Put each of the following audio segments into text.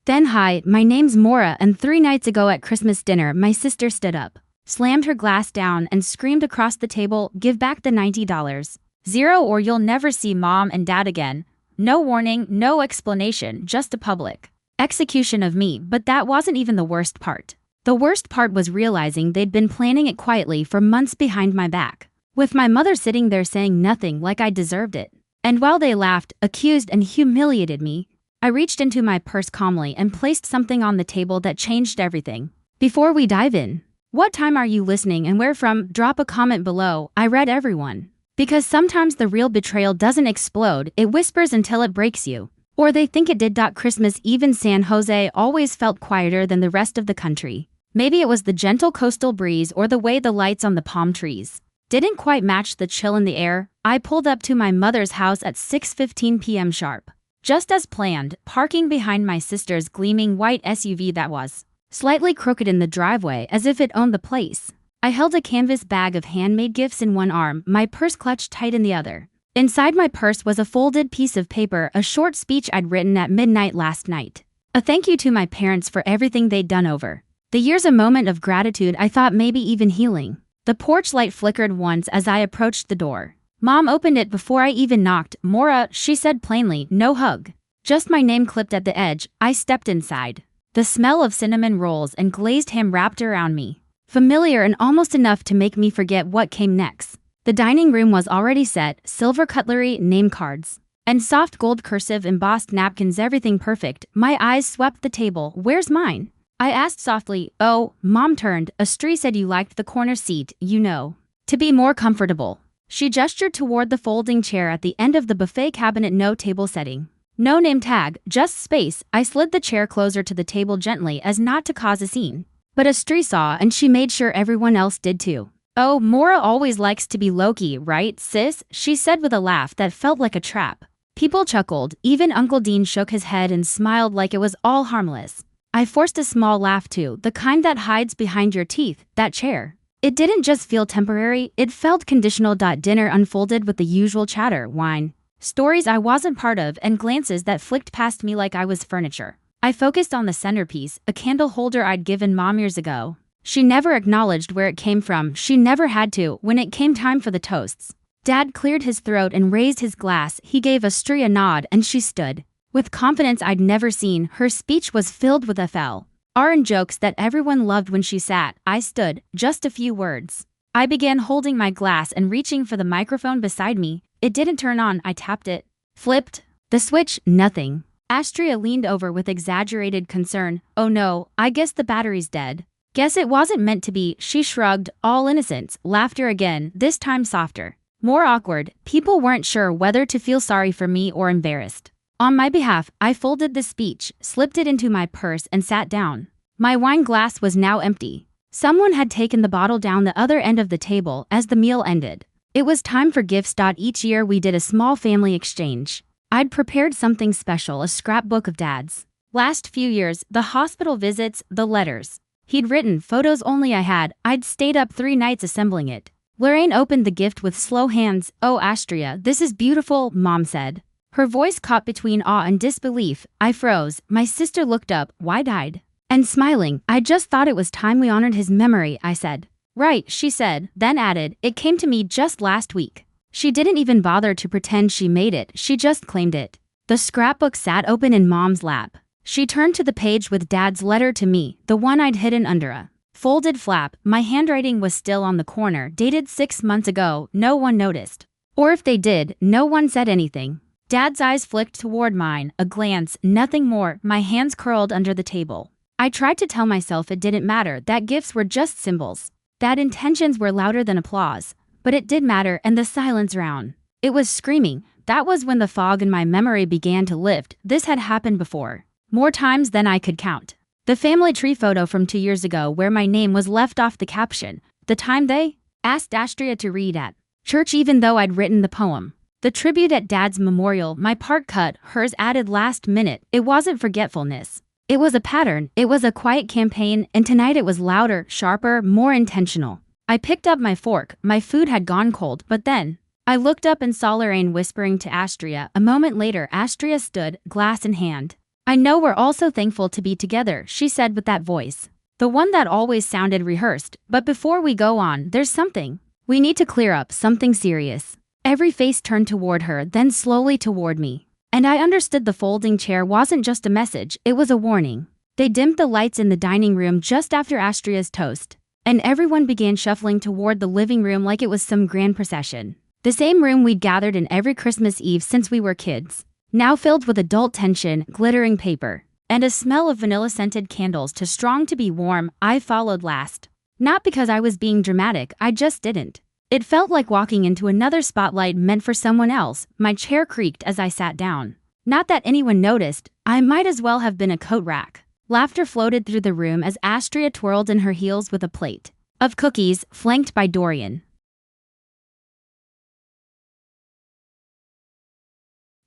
Then hi, my name's Mora, and 3 nights ago at Christmas dinner my sister stood up, slammed her glass down and screamed across the table, "Give back the $90. Zero or you'll never see mom and dad again." No warning, no explanation, just a public execution of me. But that wasn't even the worst part. The worst part was realizing they'd been planning it quietly for months behind my back, with my mother sitting there saying nothing, like I deserved it. And while they laughed, accused and humiliated me, I reached into my purse calmly and placed something on the table that changed everything. Before we dive in, what time are you listening and where from? Drop a comment below. I read everyone. Because sometimes the real betrayal doesn't explode, it whispers until it breaks you. Or they think it did. Christmas Eve in San Jose always felt quieter than the rest of the country. Maybe it was the gentle coastal breeze or the way the lights on the palm trees didn't quite match the chill in the air. I pulled up to my mother's house at 6:15 p.m. sharp. Just as planned, parking behind my sister's gleaming white SUV that was slightly crooked in the driveway as if it owned the place. I held a canvas bag of handmade gifts in one arm, my purse clutched tight in the other. Inside my purse was a folded piece of paper, a short speech I'd written at midnight last night. A thank you to my parents for everything they'd done over the years, a moment of gratitude, I thought, maybe even healing. The porch light flickered once as I approached the door. Mom opened it before I even knocked. "Mora," she said plainly, "no hug. Just my name clipped at the edge." I stepped inside. The smell of cinnamon rolls and glazed ham wrapped around me, familiar and almost enough to make me forget what came next. The dining room was already set, silver cutlery, name cards, and soft gold cursive embossed napkins, everything perfect. My eyes swept the table. "Where's mine?" I asked softly. "Oh," Mom turned. "Astri said you liked the corner seat, you know, to be more comfortable." She gestured toward the folding chair at the end of the buffet cabinet. "No table setting, no name tag, just space." I slid the chair closer to the table gently as not to cause a scene. But Astri saw, and she made sure everyone else did too. "Oh, Mora always likes to be low-key, right, sis?" she said with a laugh that felt like a trap. People chuckled. Even Uncle Dean shook his head and smiled like it was all harmless. I forced a small laugh too, the kind that hides behind your teeth. That chair, it didn't just feel temporary, it felt conditional. Dinner unfolded with the usual chatter, wine, stories I wasn't part of, and glances that flicked past me like I was furniture. I focused on the centerpiece, a candle holder I'd given Mom years ago. She never acknowledged where it came from. She never had to. When it came time for the toasts, Dad cleared his throat and raised his glass. He gave Astri a nod, and she stood with confidence I'd never seen. Her speech was filled with FLR jokes that everyone loved. When she sat, I stood, just a few words. I began holding my glass and reaching for the microphone beside me. It didn't turn on. I tapped it, flipped the switch, nothing. Astria leaned over with exaggerated concern. "Oh no, I guess the battery's dead." "Guess it wasn't meant to be," she shrugged, all innocence. Laughter again, this time softer, more awkward. People weren't sure whether to feel sorry for me or embarrassed. On my behalf, I folded the speech, slipped it into my purse and sat down. My wine glass was now empty. Someone had taken the bottle down the other end of the table as the meal ended. It was time for gifts. Each year we did a small family exchange. I'd prepared something special, a scrapbook of Dad's last few years, the hospital visits, the letters he'd written, photos only I had. I'd stayed up 3 nights assembling it. Lorraine opened the gift with slow hands. "Oh, Astria, this is beautiful," Mom said. Her voice caught between awe and disbelief. I froze. My sister looked up, wide-eyed and smiling. "I just thought it was time we honored his memory," I said. "Right," she said, then added, "It came to me just last week." She didn't even bother to pretend she made it, she just claimed it. The scrapbook sat open in Mom's lap. She turned to the page with Dad's letter to me, the one I'd hidden under a folded flap. My handwriting was still on the corner, dated 6 months ago. No one noticed. Or if they did, no one said anything. Dad's eyes flicked toward mine, a glance, nothing more. My hands curled under the table. I tried to tell myself it didn't matter, that gifts were just symbols, that intentions were louder than applause. But it did matter, and the silence around it was screaming. That was when the fog in my memory began to lift. This had happened before, more times than I could count. The family tree photo from 2 years ago where my name was left off the caption. The time they asked Astria to read at church even though I'd written the poem. The tribute at Dad's memorial, my part cut, hers added last minute. It wasn't forgetfulness. It was a pattern. It was a quiet campaign, and tonight it was louder, sharper, more intentional. I picked up my fork. My food had gone cold, but then I looked up and saw Lorraine whispering to Astria. A moment later, Astria stood, glass in hand, I know we're all so thankful to be together, she said with that voice. The one that always sounded rehearsed. But before we go on, there's something. We need to clear up, something serious. Every face turned toward her, then slowly toward me. And I understood the folding chair wasn't just a message, it was a warning. They dimmed the lights in the dining room just after Astria's toast, and everyone began shuffling toward the living room like it was some grand procession. The same room we'd gathered in every Christmas Eve since we were kids, now filled with adult tension, glittering paper, and a smell of vanilla-scented candles too strong to be warm. I followed last. Not because I was being dramatic, I just didn't. It felt like walking into another spotlight meant for someone else. My chair creaked as I sat down. Not that anyone noticed, I might as well have been a coat rack. Laughter floated through the room as Astria twirled in her heels with a plate of cookies, flanked by Dorian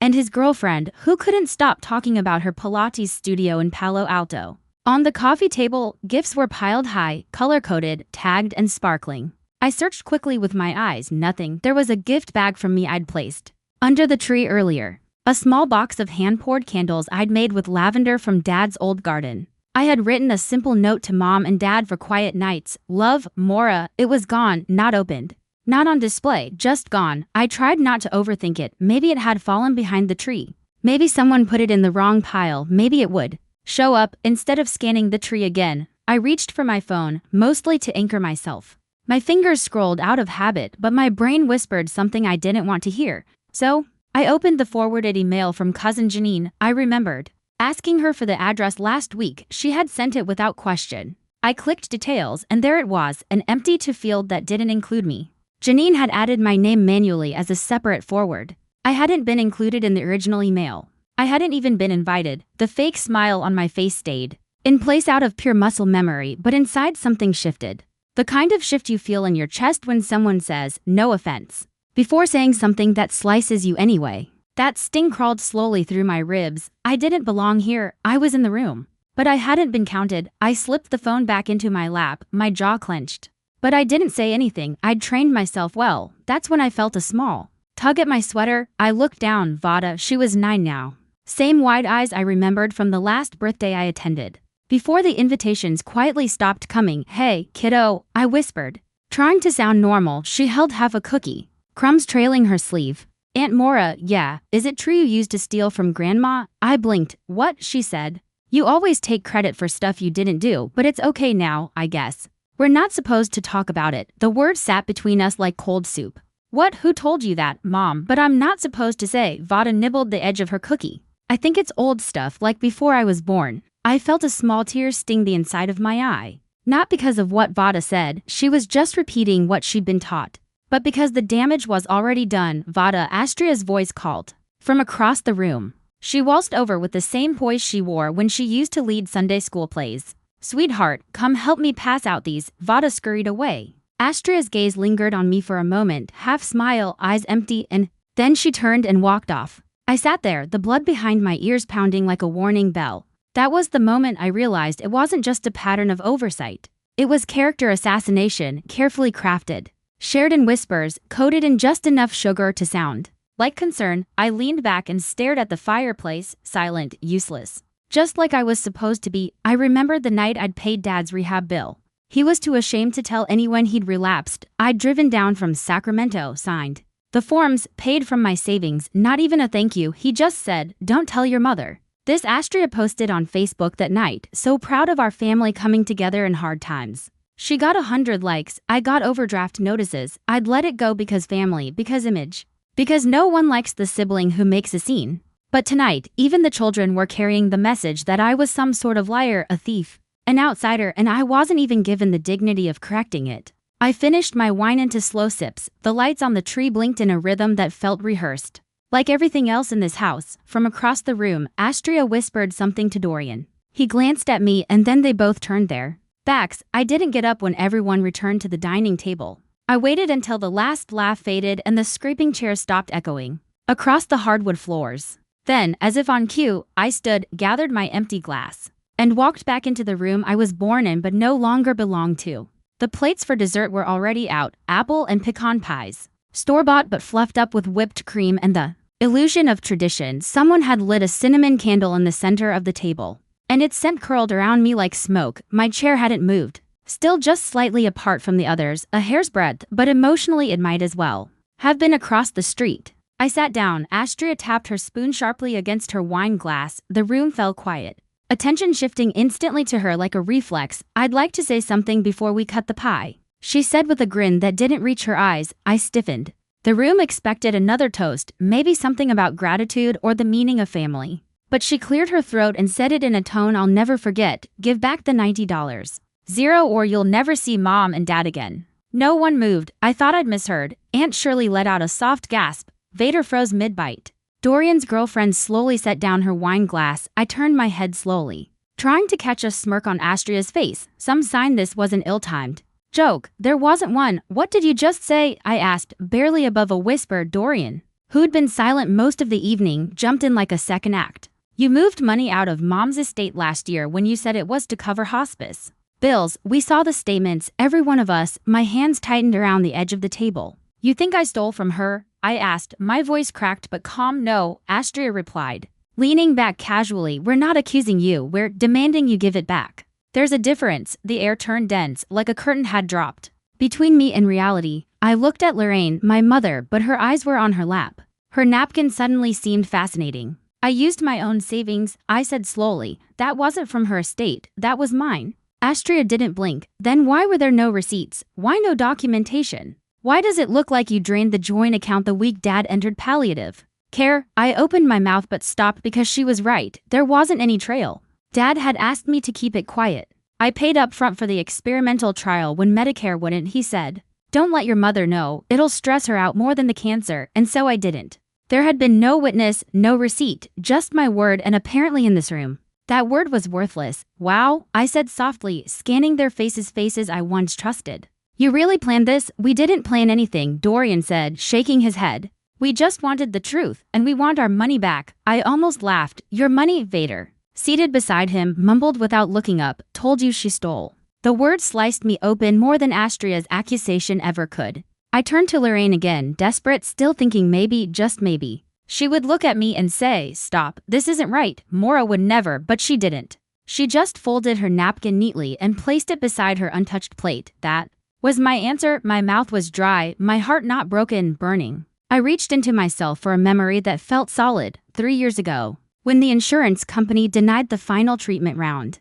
and his girlfriend, who couldn't stop talking about her Pilates studio in Palo Alto. On the coffee table, gifts were piled high, color-coded, tagged, and sparkling. I searched quickly with my eyes, nothing. There was a gift bag from me I'd placed under the tree earlier. A small box of hand-poured candles I'd made with lavender from Dad's old garden. I had written a simple note to Mom and Dad for quiet nights. Love, Maura. It was gone, not opened. Not on display, just gone. I tried not to overthink it. Maybe it had fallen behind the tree. Maybe someone put it in the wrong pile. Maybe it would show up. Instead of scanning the tree again, I reached for my phone, mostly to anchor myself. My fingers scrolled out of habit, but my brain whispered something I didn't want to hear. So, I opened the forwarded email from cousin Janine. I remembered asking her for the address last week. She had sent it without question. I clicked details, and there it was, an empty field that didn't include me. Janine had added my name manually as a separate forward. I hadn't been included in the original email. I hadn't even been invited. The fake smile on my face stayed in place out of pure muscle memory, but inside something shifted. The kind of shift you feel in your chest when someone says, no offense, before saying something that slices you anyway. That sting crawled slowly through my ribs. I didn't belong here. I was in the room, but I hadn't been counted. I slipped the phone back into my lap, my jaw clenched. But I didn't say anything. I'd trained myself well. That's when I felt a small tug at my sweater. I looked down. Vada, she was 9 now. Same wide eyes I remembered from the last birthday I attended. Before the invitations quietly stopped coming. Hey, kiddo, I whispered, trying to sound normal. She held half a cookie, crumbs trailing her sleeve. Aunt Maura, yeah, is it true you used to steal from Grandma? I blinked. What? She said. You always take credit for stuff you didn't do, but it's okay now, I guess. We're not supposed to talk about it. The words sat between us like cold soup. What? Who told you that, Mom? But I'm not supposed to say. Vada nibbled the edge of her cookie. I think it's old stuff, like before I was born. I felt a small tear sting the inside of my eye. Not because of what Vada said, she was just repeating what she'd been taught. But because the damage was already done. Vada, Astria's voice called from across the room. She waltzed over with the same poise she wore when she used to lead Sunday school plays. Sweetheart, come help me pass out these. Vada scurried away. Astria's gaze lingered on me for a moment, half smile, eyes empty, and then she turned and walked off. I sat there, the blood behind my ears pounding like a warning bell. That was the moment I realized it wasn't just a pattern of oversight. It was character assassination, carefully crafted, shared in whispers, coated in just enough sugar to sound like concern. I leaned back and stared at the fireplace, silent, useless. Just like I was supposed to be. I remembered the night I'd paid Dad's rehab bill. He was too ashamed to tell anyone he'd relapsed. I'd driven down from Sacramento, signed the forms, paid from my savings, not even a thank you. He just said, don't tell your mother. This Astria posted on Facebook that night, so proud of our family coming together in hard times. She got 100 likes. I got overdraft notices. I'd let it go because family, because image. Because no one likes the sibling who makes a scene. But tonight, even the children were carrying the message that I was some sort of liar, a thief, an outsider, and I wasn't even given the dignity of correcting it. I finished my wine into slow sips. The lights on the tree blinked in a rhythm that felt rehearsed. Like everything else in this house, from across the room, Astria whispered something to Dorian. He glanced at me and then they both turned their backs. I didn't get up when everyone returned to the dining table. I waited until the last laugh faded and the scraping chairs stopped echoing across the hardwood floors. Then, as if on cue, I stood, gathered my empty glass, and walked back into the room I was born in but no longer belonged to. The plates for dessert were already out, apple and pecan pies, store-bought but fluffed up with whipped cream, and the Illusion of tradition. Someone had lit a cinnamon candle in the center of the table, and its scent curled around me like smoke. My chair hadn't moved, still just slightly apart from the others, a hair's breadth, but emotionally it might as well have been across the street. I sat down. Astria tapped her spoon sharply against her wine glass. The room fell quiet, attention shifting instantly to her like a reflex. "I'd like to say something before we cut the pie," she said with a grin that didn't reach her eyes. I stiffened. The room expected another toast, maybe something about gratitude or the meaning of family. But she cleared her throat and said it in a tone I'll never forget. "Give back the $90. Zero or you'll never see Mom and Dad again." No one moved. I thought I'd misheard. Aunt Shirley let out a soft gasp. Vader froze mid-bite. Dorian's girlfriend slowly set down her wine glass. I turned my head slowly, trying to catch a smirk on Astria's face, some sign this wasn't ill-timed. "Joke." "There wasn't one." "What did you just say?" I asked, barely above a whisper. Dorian, who'd been silent most of the evening, jumped in like a second act. "You moved money out of Mom's estate last year when you said it was to cover hospice bills." We saw the statements, every one of us. My hands tightened around the edge of the table. "You think I stole from her?" I asked, my voice cracked but calm. "No," Astria replied, leaning back casually. "We're not accusing you, we're demanding you give it back." There's a difference. The air turned dense, like a curtain had dropped between me and reality. I looked at Lorraine, my mother, but her eyes were on her lap. Her napkin suddenly seemed fascinating. "I used my own savings," I said slowly. "That wasn't from her estate, that was mine." Astria didn't blink. "Then why were there no receipts? Why no documentation? Why does it look like you drained the joint account the week Dad entered palliative care?" I opened my mouth but stopped because she was right. There wasn't any trail. Dad had asked me to keep it quiet. "I paid up front for the experimental trial when Medicare wouldn't," he said. "Don't let your mother know, it'll stress her out more than the cancer," and so I didn't. There had been no witness, no receipt, just my word, and apparently in this room, that word was worthless. "Wow," I said softly, scanning their faces I once trusted. "You really planned this?" "We didn't plan anything," Dorian said, shaking his head. "We just wanted the truth, and we want our money back." I almost laughed. "Your money?" Vader, seated beside him, mumbled without looking up. "Told you she stole." The word sliced me open more than Astria's accusation ever could. I turned to Lorraine again, desperate, still thinking maybe, just maybe, she would look at me and say, "Stop, this isn't right." Mora would never, but she didn't. She just folded her napkin neatly and placed it beside her untouched plate. That was my answer. My mouth was dry, my heart not broken, burning. I reached into myself for a memory that felt solid. 3 years ago, when the insurance company denied the final treatment round.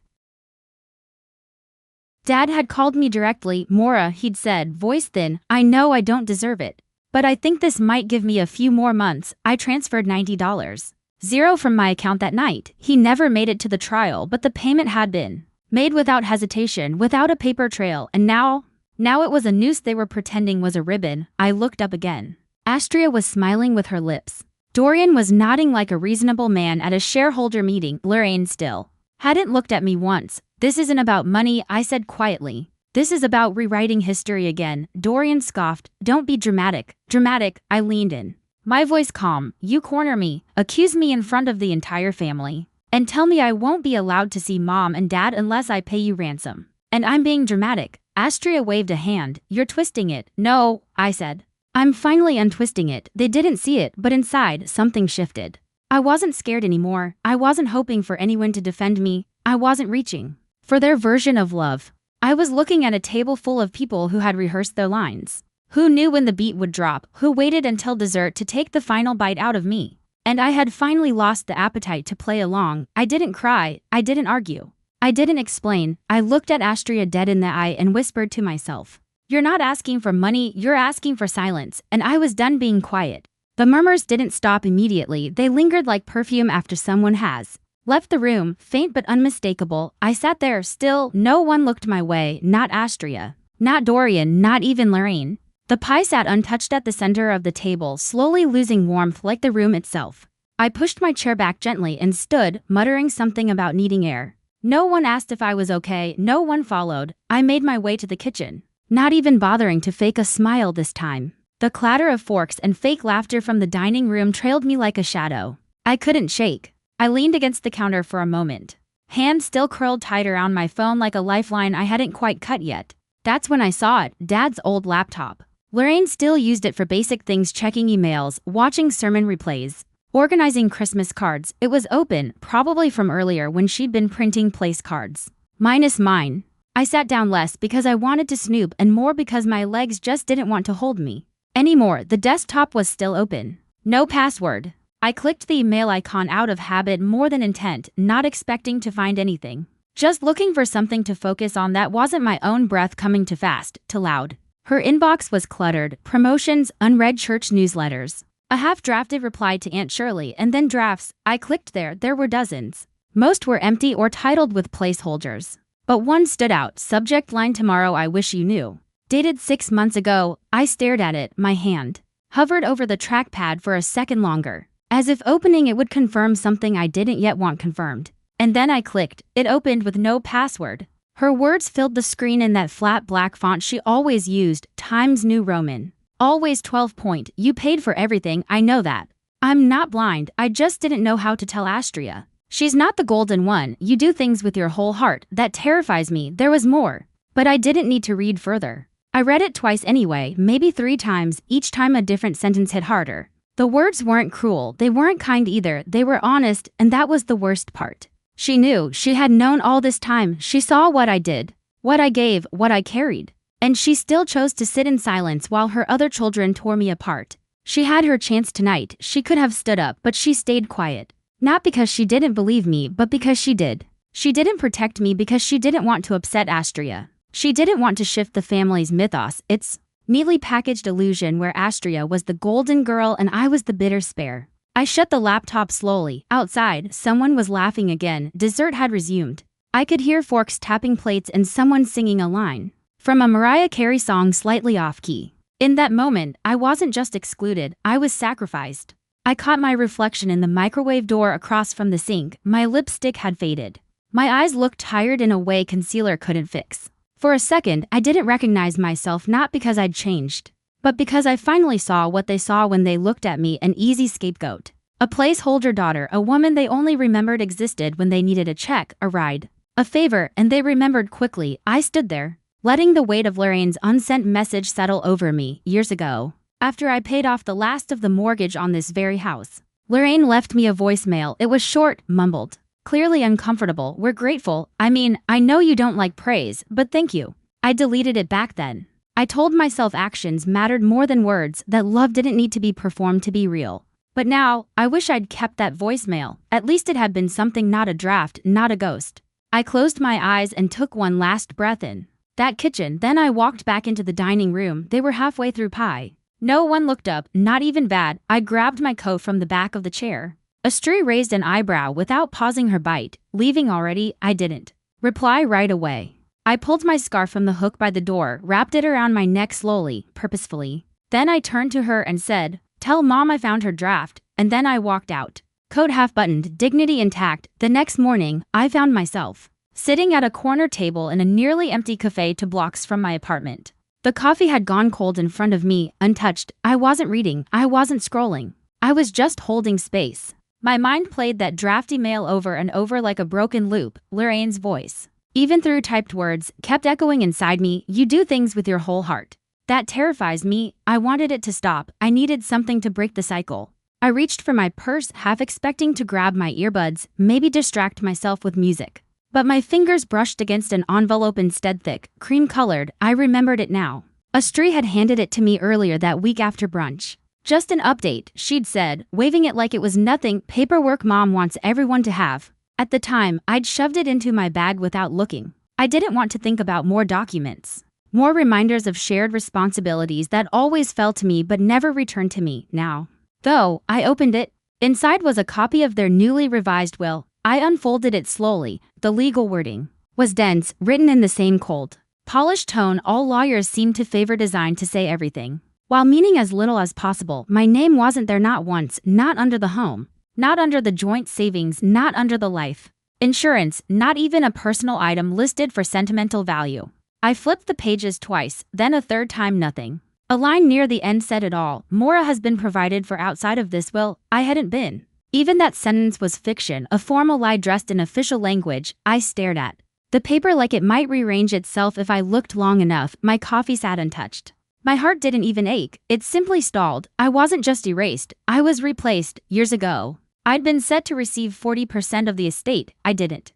Dad had called me directly. "Mora," he'd said, voice thin, "I know I don't deserve it, but I think this might give me a few more months." I transferred $90. Zero from my account that night. He never made it to the trial, but the payment had been made without hesitation, without a paper trail, and now it was a noose they were pretending was a ribbon. I looked up again. Astria was smiling with her lips. Dorian was nodding like a reasonable man at a shareholder meeting. Lorraine still hadn't looked at me once. "This isn't about money," I said quietly. "This is about rewriting history again." Dorian scoffed. "Don't be dramatic." "Dramatic?" I leaned in, my voice calm. "You corner me, accuse me in front of the entire family, and tell me I won't be allowed to see Mom and Dad unless I pay you ransom. And I'm being dramatic." Astria waved a hand. "You're twisting it." "No," I said. "I'm finally untwisting it." They didn't see it, but inside, something shifted. I wasn't scared anymore. I wasn't hoping for anyone to defend me. I wasn't reaching for their version of love. I was looking at a table full of people who had rehearsed their lines, who knew when the beat would drop, who waited until dessert to take the final bite out of me. And I had finally lost the appetite to play along. I didn't cry. I didn't argue. I didn't explain. I looked at Astria dead in the eye and whispered to myself, "You're not asking for money, you're asking for silence." And I was done being quiet. The murmurs didn't stop immediately. They lingered like perfume after someone has left the room, faint but unmistakable. I sat there still. No one looked my way, not Astria, not Dorian, not even Lorraine. The pie sat untouched at the center of the table, slowly losing warmth like the room itself. I pushed my chair back gently and stood, muttering something about needing air. No one asked if I was okay, no one followed. I made my way to the kitchen, not even bothering to fake a smile this time. The clatter of forks and fake laughter from the dining room trailed me like a shadow. I couldn't shake. I leaned against the counter for a moment, hand still curled tight around my phone like a lifeline I hadn't quite cut yet. That's when I saw it, Dad's old laptop. Lorraine still used it for basic things, checking emails, watching sermon replays. Organizing Christmas cards. It was open, probably from earlier when she'd been printing place cards. Minus mine. I sat down less because I wanted to snoop and more because my legs just didn't want to hold me anymore. The desktop was still open. No password. I clicked the email icon out of habit more than intent, not expecting to find anything. Just looking for something to focus on that wasn't my own breath coming too fast, too loud. Her inbox was cluttered, promotions, unread church newsletters. A half-drafted reply to Aunt Shirley and then drafts. I clicked there were dozens. Most were empty or titled with placeholders. But one stood out, subject line tomorrow I wish you knew. Dated 6 months ago. I stared at it, my hand hovered over the trackpad for a second longer. As if opening it would confirm something I didn't yet want confirmed. And then I clicked. It opened with no password. Her words filled the screen in that flat black font she always used, Times New Roman. Always 12 point. You paid for everything, I know that. I'm not blind, I just didn't know how to tell Astria. She's not the golden one. You do things with your whole heart. That terrifies me. There was more. But I didn't need to read further. I read it twice anyway, maybe 3 times, each time a different sentence hit harder. The words weren't cruel, they weren't kind either, they were honest, and that was the worst part. She knew, she had known all this time, she saw what I did, what I gave, what I carried. And she still chose to sit in silence while her other children tore me apart. She had her chance tonight, she could have stood up, but she stayed quiet. Not because she didn't believe me, but because she did. She didn't protect me because she didn't want to upset Astria. She didn't want to shift the family's mythos, its neatly packaged illusion where Astria was the golden girl and I was the bitter spare. I shut the laptop slowly. Outside, someone was laughing again. Dessert had resumed. I could hear forks tapping plates and someone singing a line from a Mariah Carey song slightly off-key. In that moment, I wasn't just excluded, I was sacrificed. I caught my reflection in the microwave door across from the sink. My lipstick had faded. My eyes looked tired in a way concealer couldn't fix. For a second, I didn't recognize myself, not because I'd changed, but because I finally saw what they saw when they looked at me, an easy scapegoat. A placeholder daughter, a woman they only remembered existed when they needed a check, a ride, a favor, and they remembered quickly. I stood there, letting the weight of Lorraine's unsent message settle over me. Years ago, after I paid off the last of the mortgage on this very house, Lorraine left me a voicemail. It was short, mumbled. Clearly uncomfortable. We're grateful. I mean, I know you don't like praise, but thank you. I deleted it back then. I told myself actions mattered more than words, that love didn't need to be performed to be real. But now, I wish I'd kept that voicemail. At least it had been something, not a draft, not a ghost. I closed my eyes and took one last breath in that kitchen. Then I walked back into the dining room. They were halfway through pie. No one looked up, not even Bad. I grabbed my coat from the back of the chair. Astri raised an eyebrow without pausing her bite. Leaving already? I didn't reply right away. I pulled my scarf from the hook by the door, wrapped it around my neck slowly, purposefully. Then I turned to her and said, "Tell Mom I found her draft," and then I walked out. Coat half buttoned, dignity intact. The next morning, I found myself sitting at a corner table in a nearly empty cafe 2 blocks from my apartment. The coffee had gone cold in front of me, untouched. I wasn't reading, I wasn't scrolling. I was just holding space. My mind played that draft email over and over like a broken loop. Lorraine's voice, even through typed words, kept echoing inside me. You do things with your whole heart. That terrifies me. I wanted it to stop. I needed something to break the cycle. I reached for my purse, half expecting to grab my earbuds, maybe distract myself with music. But my fingers brushed against an envelope instead, thick, cream-colored. I remembered it now. Astri had handed it to me earlier that week after brunch. Just an update, she'd said, waving it like it was nothing. Paperwork Mom wants everyone to have. At the time, I'd shoved it into my bag without looking. I didn't want to think about more documents. More reminders of shared responsibilities that always fell to me but never returned to me. Now, though, I opened it. Inside was a copy of their newly revised will. I unfolded it slowly. The legal wording was dense, written in the same cold, polished tone all lawyers seemed to favor, designed to say everything, while meaning as little as possible. My name wasn't there, not once, not under the home, not under the joint savings, not under the life insurance, not even a personal item listed for sentimental value. I flipped the pages twice, then a third time. Nothing. A line near the end said it all. Mora has been provided for outside of this will. I hadn't been. Even that sentence was fiction, a formal lie dressed in official language. I stared at the paper like it might rearrange itself if I looked long enough. My coffee sat untouched. My heart didn't even ache, it simply stalled. I wasn't just erased, I was replaced, years ago. I'd been set to receive 40% of the estate, I didn't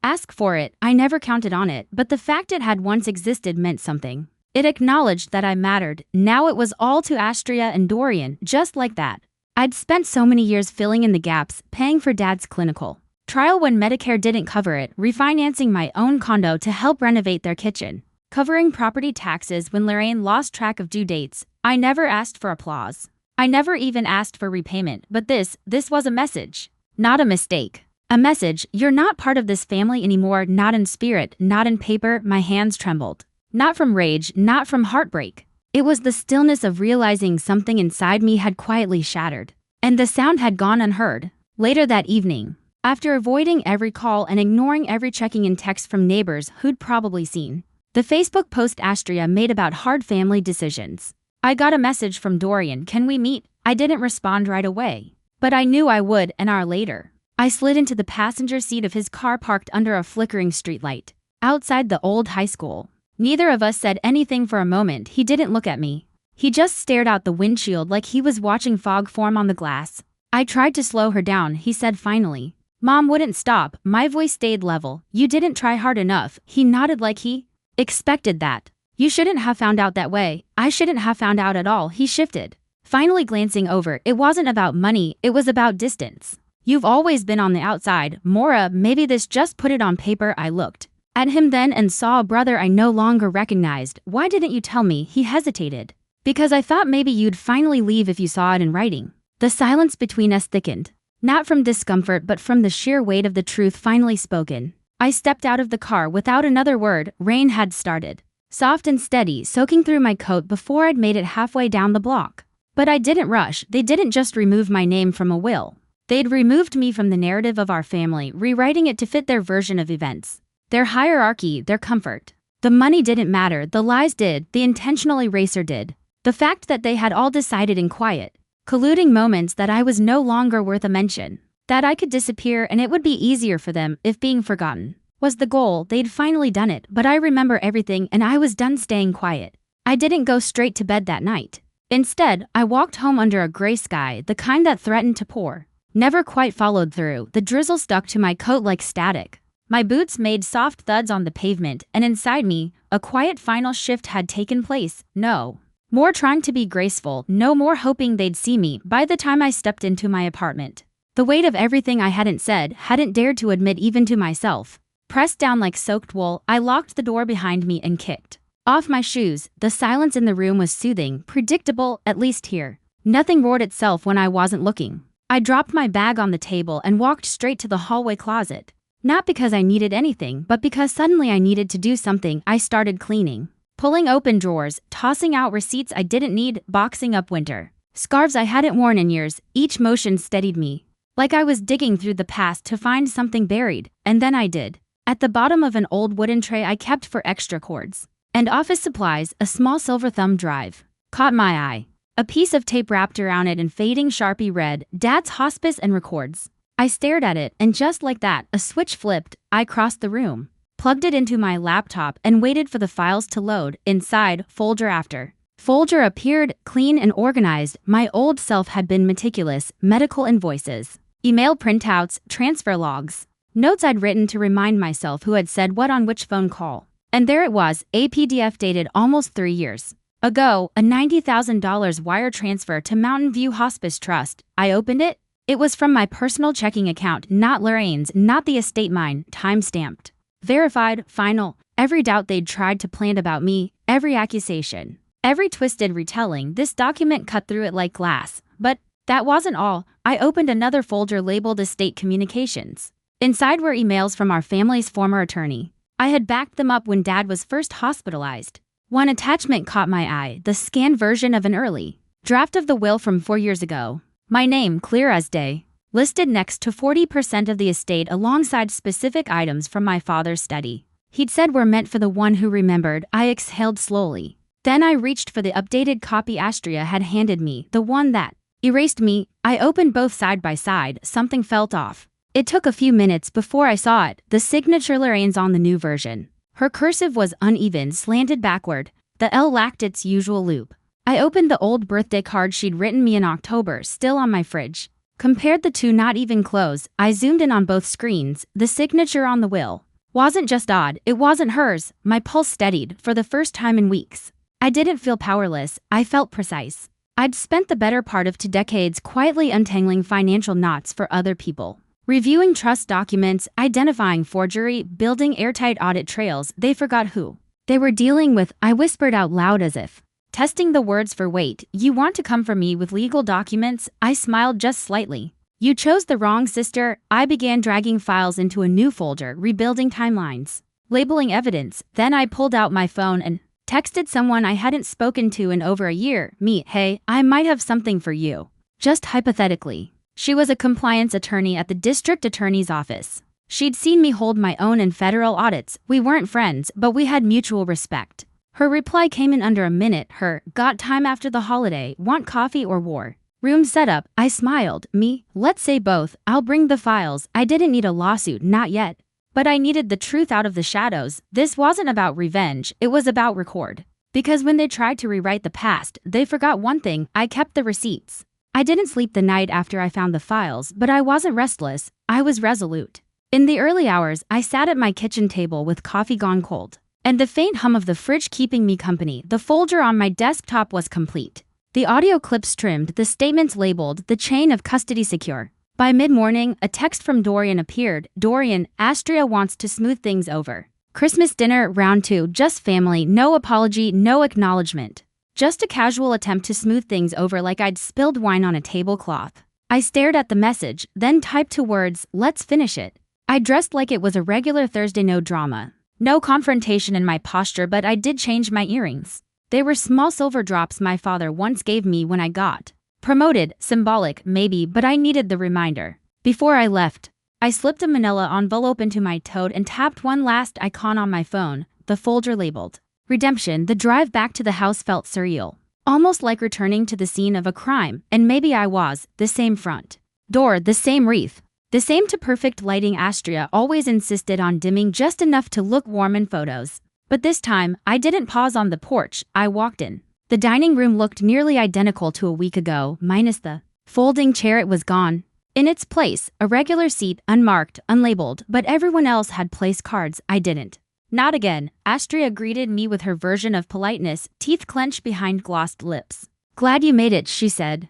ask for it, I never counted on it, but the fact it had once existed meant something. It acknowledged that I mattered. Now it was all to Astria and Dorian, just like that. I'd spent so many years filling in the gaps, paying for Dad's clinical trial when Medicare didn't cover it, refinancing my own condo to help renovate their kitchen, covering property taxes when Lorraine lost track of due dates. I never asked for applause. I never even asked for repayment, but this was a message. Not a mistake. A message: you're not part of this family anymore, not in spirit, not in paper. My hands trembled. Not from rage, not from heartbreak. It was the stillness of realizing something inside me had quietly shattered. And the sound had gone unheard. Later that evening, after avoiding every call and ignoring every checking-in text from neighbors who'd probably seen the Facebook post Astria made about hard family decisions, I got a message from Dorian: "Can we meet?" I didn't respond right away, but I knew I would. An hour later, I slid into the passenger seat of his car parked under a flickering streetlight outside the old high school. Neither of us said anything for a moment. He didn't look at me. He just stared out the windshield like he was watching fog form on the glass. I tried to slow her down, he said finally. Mom wouldn't stop. My voice stayed level. You didn't try hard enough. He nodded like he expected that. You shouldn't have found out that way. I shouldn't have found out at all. He shifted, finally glancing over. It wasn't about money, it was about distance. You've always been on the outside, Mora. Maybe this just put it on paper. I looked at him then and saw a brother I no longer recognized. Why didn't you tell me? He hesitated. Because I thought maybe you'd finally leave if you saw it in writing. The silence between us thickened. Not from discomfort but from the sheer weight of the truth finally spoken. I stepped out of the car without another word. Rain had started, soft and steady, soaking through my coat before I'd made it halfway down the block. But I didn't rush. They didn't just remove my name from a will. They'd removed me from the narrative of our family, rewriting it to fit their version of events. Their hierarchy, their comfort. The money didn't matter, the lies did, the intentional eraser did. The fact that they had all decided in quiet, colluding moments that I was no longer worth a mention. That I could disappear and it would be easier for them if being forgotten was the goal. They'd finally done it, but I remember everything and I was done staying quiet. I didn't go straight to bed that night. Instead, I walked home under a gray sky, the kind that threatened to pour. Never quite followed through. The drizzle stuck to my coat like static. My boots made soft thuds on the pavement, and inside me, a quiet final shift had taken place. No more trying to be graceful, no more hoping they'd see me. By the time I stepped into my apartment, the weight of everything I hadn't said, hadn't dared to admit even to myself, pressed down like soaked wool. I locked the door behind me and kicked off my shoes. The silence in the room was soothing, predictable, at least here. Nothing roared itself when I wasn't looking. I dropped my bag on the table and walked straight to the hallway closet. Not because I needed anything, but because suddenly I needed to do something. I started cleaning, pulling open drawers, tossing out receipts I didn't need, boxing up winter scarves I hadn't worn in years. Each motion steadied me, like I was digging through the past to find something buried. And then I did. At the bottom of an old wooden tray I kept for extra cords and office supplies, a small silver thumb drive caught my eye. A piece of tape wrapped around it in fading Sharpie read, Dad's Hospice and Records. I stared at it, and just like that, a switch flipped. I crossed the room, plugged it into my laptop, and waited for the files to load. Inside, folder after folder appeared, clean and organized. My old self had been meticulous. Medical invoices, email printouts, transfer logs, notes I'd written to remind myself who had said what on which phone call. And there it was, a PDF dated almost 3 years ago, a $90,000 wire transfer to Mountain View Hospice Trust. I opened it. It was from my personal checking account, not Lorraine's, not the estate, mine, time-stamped. Verified, final. Every doubt they'd tried to plant about me, every accusation, every twisted retelling, this document cut through it like glass. But that wasn't all. I opened another folder labeled Estate Communications. Inside were emails from our family's former attorney. I had backed them up when Dad was first hospitalized. One attachment caught my eye, the scanned version of an early draft of the will from 4 years ago. My name, clear as day, listed next to 40% of the estate alongside specific items from my father's study. He'd said were meant for the one who remembered. I exhaled slowly. Then I reached for the updated copy Astria had handed me, the one that erased me. I opened both side by side. Something felt off. It took a few minutes before I saw it, the signature Lorraine's on the new version. Her cursive was uneven, slanted backward. The L lacked its usual loop. I opened the old birthday card she'd written me in October, still on my fridge. Compared the two not even close, I zoomed in on both screens. The signature on the will wasn't just odd, it wasn't hers. My pulse steadied, for the first time in weeks. I didn't feel powerless, I felt precise. I'd spent the better part of 2 decades quietly untangling financial knots for other people. Reviewing trust documents, identifying forgery, building airtight audit trails. They forgot who they were dealing with. I whispered out loud as if testing the words for weight. You want to come for me with legal documents? I smiled just slightly. You chose the wrong sister. I began dragging files into a new folder, rebuilding timelines, labeling evidence. Then I pulled out my phone and texted someone I hadn't spoken to in over a year. Me, hey, I might have something for you. Just hypothetically. She was a compliance attorney at the district attorney's office. She'd seen me hold my own in federal audits. We weren't friends, but we had mutual respect. Her reply came in under a minute. Got time after the holiday, want coffee or war room set up? I smiled. Me, let's say both. I'll bring the files. I didn't need a lawsuit, not yet. But I needed the truth out of the shadows. This wasn't about revenge, it was about record. Because when they tried to rewrite the past, they forgot one thing: I kept the receipts. I didn't sleep the night after I found the files, but I wasn't restless, I was resolute. In the early hours, I sat at my kitchen table with coffee gone cold, and the faint hum of the fridge keeping me company. The folder on my desktop was complete. The audio clips trimmed, the statements labeled, the chain of custody secure. By mid-morning, a text from Dorian appeared. Dorian, Astria wants to smooth things over. Christmas dinner, round 2, just family, no apology, no acknowledgement. Just a casual attempt to smooth things over like I'd spilled wine on a tablecloth. I stared at the message, then typed 2 words, let's finish it. I dressed like it was a regular Thursday, no drama. No confrontation in my posture, but I did change my earrings. They were small silver drops my father once gave me when I got promoted. Symbolic, maybe, but I needed the reminder. Before I left, I slipped a manila envelope into my tote and tapped one last icon on my phone, the folder labeled Redemption. The drive back to the house felt surreal, almost like returning to the scene of a crime, and maybe I was. The same front door, the same wreath, the same to perfect lighting. Astria always insisted on dimming just enough to look warm in photos. But this time, I didn't pause on the porch. I walked in. The dining room looked nearly identical to a week ago, minus the folding chair. It was gone. In its place, a regular seat, unmarked, unlabeled, but everyone else had place cards. I didn't. Not again. Astria greeted me with her version of politeness, teeth clenched behind glossed lips. Glad you made it, she said.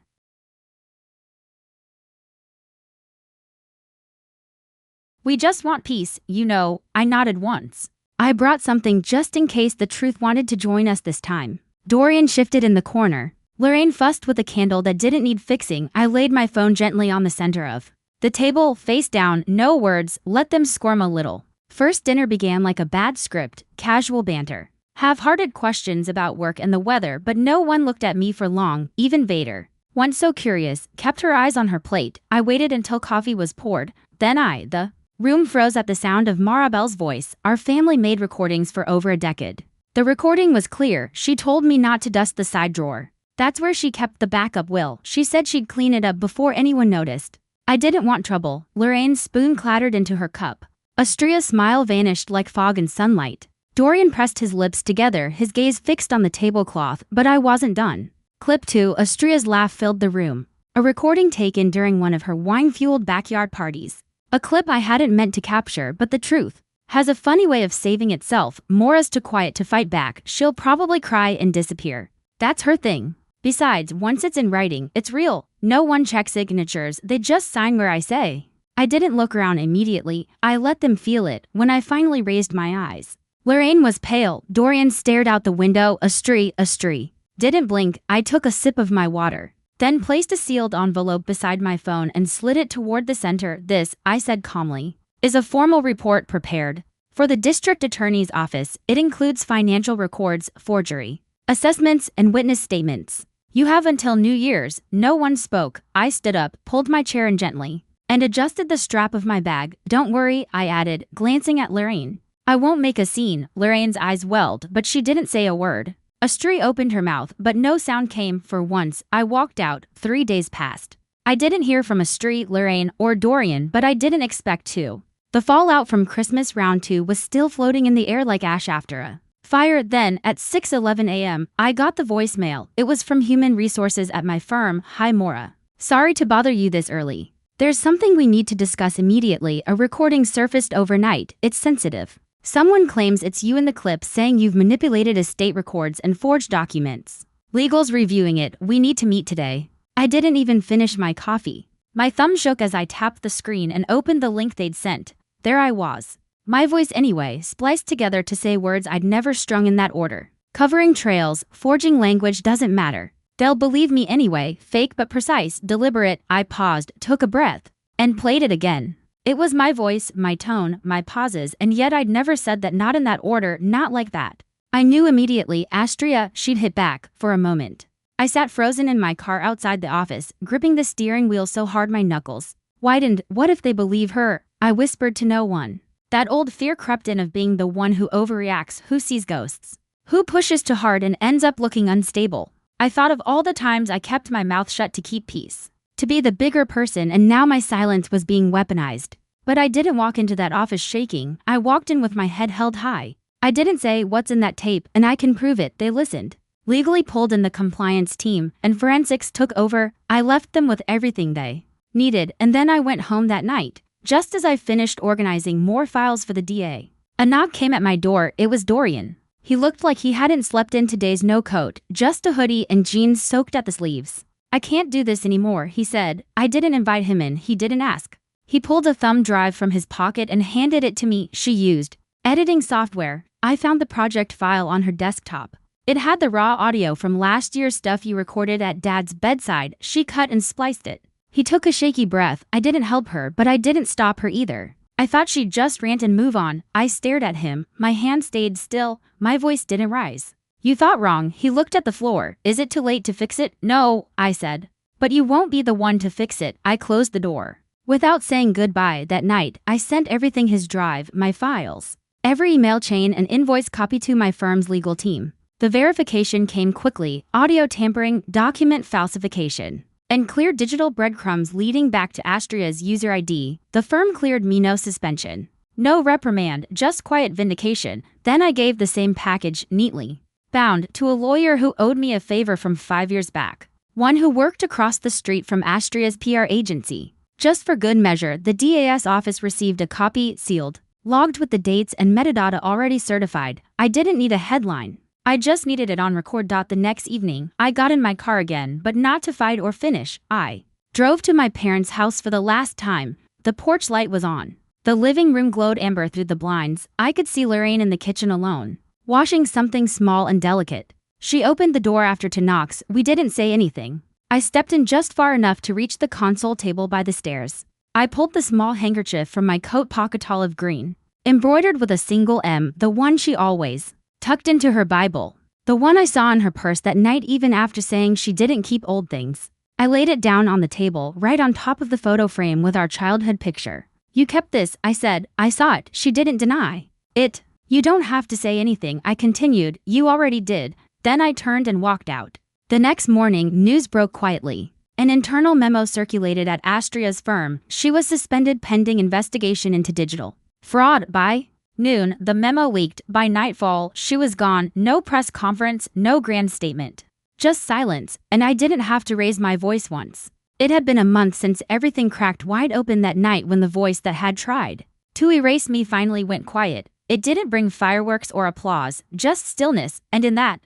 We just want peace, you know. I nodded once. I brought something just in case the truth wanted to join us this time. Dorian shifted in the corner. Lorraine fussed with a candle that didn't need fixing. I laid my phone gently on the center of the table, face down, no words, let them squirm a little. First dinner began like a bad script, casual banter, half-hearted questions about work and the weather, but no one looked at me for long. Even Vader, once so curious, kept her eyes on her plate. I waited until coffee was poured, then the room froze at the sound of Maribel's voice. Our family made recordings for over a decade. The recording was clear. She told me not to dust the side drawer. That's where she kept the backup will. She said she'd clean it up before anyone noticed. I didn't want trouble. Lorraine's spoon clattered into her cup. Astria's smile vanished like fog in sunlight. Dorian pressed his lips together, his gaze fixed on the tablecloth, but I wasn't done. Clip 2, Astria's laugh filled the room. A recording taken during one of her wine-fueled backyard parties. A clip I hadn't meant to capture, but the truth has a funny way of saving itself. Mora's too quiet to fight back. She'll probably cry and disappear. That's her thing. Besides, once it's in writing, it's real. No one checks signatures, they just sign where I say. I didn't look around immediately. I let them feel it. When I finally raised my eyes, Lorraine was pale. Dorian stared out the window. Astri. Didn't blink. I took a sip of my water, then placed a sealed envelope beside my phone and slid it toward the center. This, I said calmly, is a formal report prepared for the district attorney's office. It includes financial records, forgery, assessments, and witness statements. You have until New Year's. No one spoke. I stood up, pulled my chair in gently, and adjusted the strap of my bag. Don't worry, I added, glancing at Lorraine. I won't make a scene. Lorraine's eyes welled, but she didn't say a word. Astri opened her mouth, but no sound came. For once, I walked out. 3 days passed. I didn't hear from Astri, Lorraine, or Dorian, but I didn't expect to. The fallout from Christmas round 2 was still floating in the air like ash after a fire. Then, at 6:11 a.m., I got the voicemail. It was from Human Resources at my firm. Hi Maura. Sorry to bother you this early. There's something we need to discuss immediately. A recording surfaced overnight. It's sensitive. Someone claims it's you in the clip, saying you've manipulated estate records and forged documents. Legal's reviewing it. We need to meet today. I didn't even finish my coffee. My thumb shook as I tapped the screen and opened the link they'd sent. There I was. My voice anyway, spliced together to say words I'd never strung in that order. Covering trails, forging language, doesn't matter. They'll believe me anyway, fake but precise, deliberate. I paused, took a breath, and played it again. It was my voice, my tone, my pauses, and yet I'd never said that, not in that order, not like that. I knew immediately, Astria, she'd hit back. For a moment, I sat frozen in my car outside the office, gripping the steering wheel so hard my knuckles widened. What if they believe her? I whispered to no one. That old fear crept in of being the one who overreacts, who sees ghosts, who pushes too hard and ends up looking unstable. I thought of all the times I kept my mouth shut to keep peace, to be the bigger person, and now my silence was being weaponized. But I didn't walk into that office shaking. I walked in with my head held high. I didn't say, what's in that tape, and I can prove it. They listened. Legally pulled in the compliance team, and forensics took over. I left them with everything they needed, and then I went home that night. Just as I finished organizing more files for the DA, a knock came at my door. It was Dorian. He looked like he hadn't slept in 2 days. No coat, just a hoodie and jeans soaked at the sleeves. I can't do this anymore, he said. I didn't invite him in, he didn't ask. He pulled a thumb drive from his pocket and handed it to me. She used editing software. I found the project file on her desktop. It had the raw audio from last year's stuff you recorded at Dad's bedside. She cut and spliced it. He took a shaky breath. I didn't help her, but I didn't stop her either. I thought she'd just rant and move on. I stared at him. My hand stayed still. My voice didn't rise. You thought wrong. He looked at the floor. Is it too late to fix it? No, I said. But you won't be the one to fix it. I closed the door. Without saying goodbye that night, I sent everything, his drive, my files, every email chain and invoice copy, to my firm's legal team. The verification came quickly. Audio tampering, document falsification, and clear digital breadcrumbs leading back to Astria's user ID. The firm cleared me. No suspension, no reprimand, just quiet vindication. Then I gave the same package, neatly bound, to a lawyer who owed me a favor from 5 years back, one who worked across the street from Astria's PR agency. Just for good measure, the DAS office received a copy, sealed, logged with the dates and metadata already certified. I didn't need a headline. I just needed it on record. The next evening, I got in my car again, but not to fight or finish. I drove to my parents' house for the last time. The porch light was on. The living room glowed amber through the blinds. I could see Lorraine in the kitchen alone, washing something small and delicate. She opened the door after 2 knocks. We didn't say anything. I stepped in just far enough to reach the console table by the stairs. I pulled the small handkerchief from my coat pocket, olive green, embroidered with a single M, the one she always tucked into her Bible, the one I saw in her purse that night even after saying she didn't keep old things. I laid it down on the table, right on top of the photo frame with our childhood picture. You kept this, I said. I saw it. She didn't deny it. You don't have to say anything, I continued. You already did. Then I turned and walked out. The next morning, news broke quietly. An internal memo circulated at Astria's firm. She was suspended pending investigation into digital fraud. By noon, the memo leaked. By nightfall, she was gone. No press conference, no grand statement. Just silence, and I didn't have to raise my voice once. It had been a month since everything cracked wide open that night, when the voice that had tried to erase me finally went quiet. It didn't bring fireworks or applause, just stillness, and in that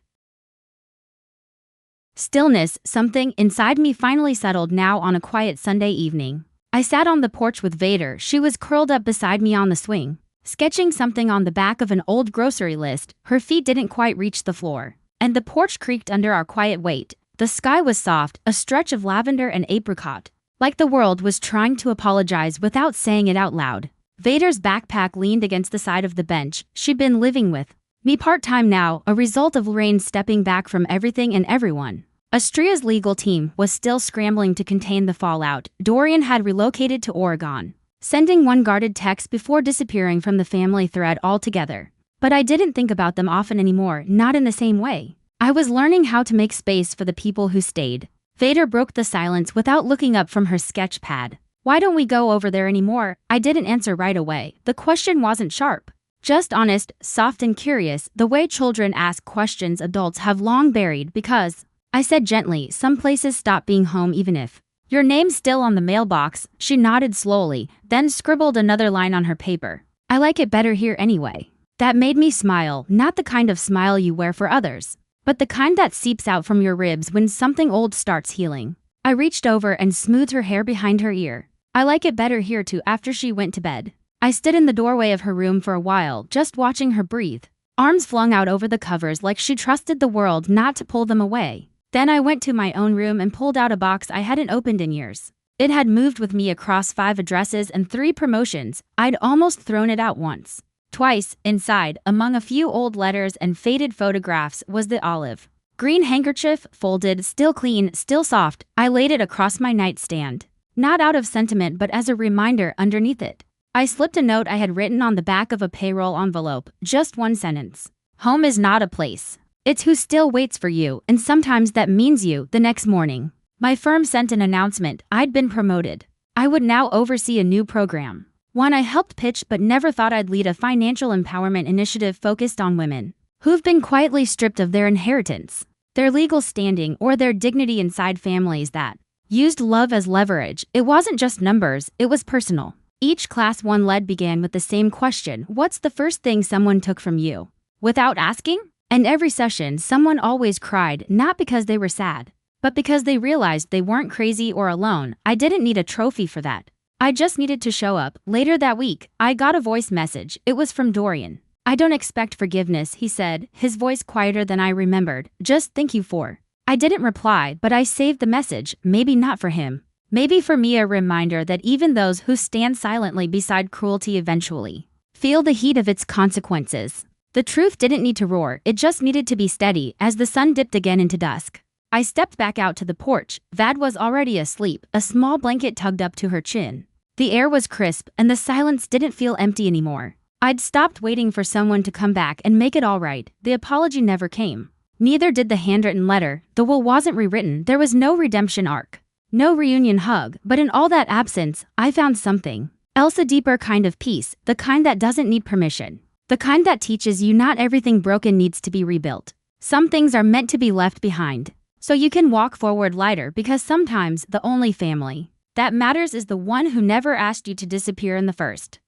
stillness, something inside me finally settled. Now, on a quiet Sunday evening, I sat on the porch with Vader. She was curled up beside me on the swing, sketching something on the back of an old grocery list. Her feet didn't quite reach the floor, and the porch creaked under our quiet weight. The sky was soft, a stretch of lavender and apricot, like the world was trying to apologize without saying it out loud. Vader's backpack leaned against the side of the bench. She'd been living with me part-time now, a result of Lorraine stepping back from everything and everyone. Astria's legal team was still scrambling to contain the fallout. Dorian had relocated to Oregon, sending one guarded text before disappearing from the family thread altogether. But I didn't think about them often anymore, not in the same way. I was learning how to make space for the people who stayed. Vader broke the silence without looking up from her sketch pad. Why don't we go over there anymore? I didn't answer right away. The question wasn't sharp. Just honest, soft and curious, the way children ask questions adults have long buried because, I said gently, some places stop being home even if your name's still on the mailbox. She nodded slowly, then scribbled another line on her paper. I like it better here anyway. That made me smile, not the kind of smile you wear for others, but the kind that seeps out from your ribs when something old starts healing. I reached over and smoothed her hair behind her ear. I like it better here too. After she went to bed, I stood in the doorway of her room for a while, just watching her breathe, arms flung out over the covers like she trusted the world not to pull them away. Then I went to my own room and pulled out a box I hadn't opened in years. It had moved with me across 5 addresses and 3 promotions. I'd almost thrown it out once. Twice, inside, among a few old letters and faded photographs, was the olive green handkerchief, folded, still clean, still soft. I laid it across my nightstand, not out of sentiment but as a reminder underneath it. I slipped a note I had written on the back of a payroll envelope, just one sentence. Home is not a place. It's who still waits for you, and sometimes that means you. The next morning, my firm sent an announcement. I'd been promoted. I would now oversee a new program. One I helped pitch but never thought I'd lead, a financial empowerment initiative focused on women who've been quietly stripped of their inheritance, their legal standing, or their dignity inside families that used love as leverage. It wasn't just numbers, it was personal. Each Class 1 lead began with the same question: what's the first thing someone took from you without asking? And every session, someone always cried, not because they were sad, but because they realized they weren't crazy or alone. I didn't need a trophy for that. I just needed to show up. Later that week, I got a voice message. It was from Dorian. I don't expect forgiveness, he said, his voice quieter than I remembered. Just thank you for. I didn't reply, but I saved the message. Maybe not for him. Maybe for me, a reminder that even those who stand silently beside cruelty eventually feel the heat of its consequences. The truth didn't need to roar, it just needed to be steady. As the sun dipped again into dusk, I stepped back out to the porch. Vad was already asleep, a small blanket tugged up to her chin. The air was crisp, and the silence didn't feel empty anymore. I'd stopped waiting for someone to come back and make it all right. The apology never came. Neither did the handwritten letter. The will wasn't rewritten. There was no redemption arc, no reunion hug, but in all that absence, I found something else, a deeper kind of peace, the kind that doesn't need permission. The kind that teaches you not everything broken needs to be rebuilt. Some things are meant to be left behind, so you can walk forward lighter, because sometimes the only family that matters is the one who never asked you to disappear in the first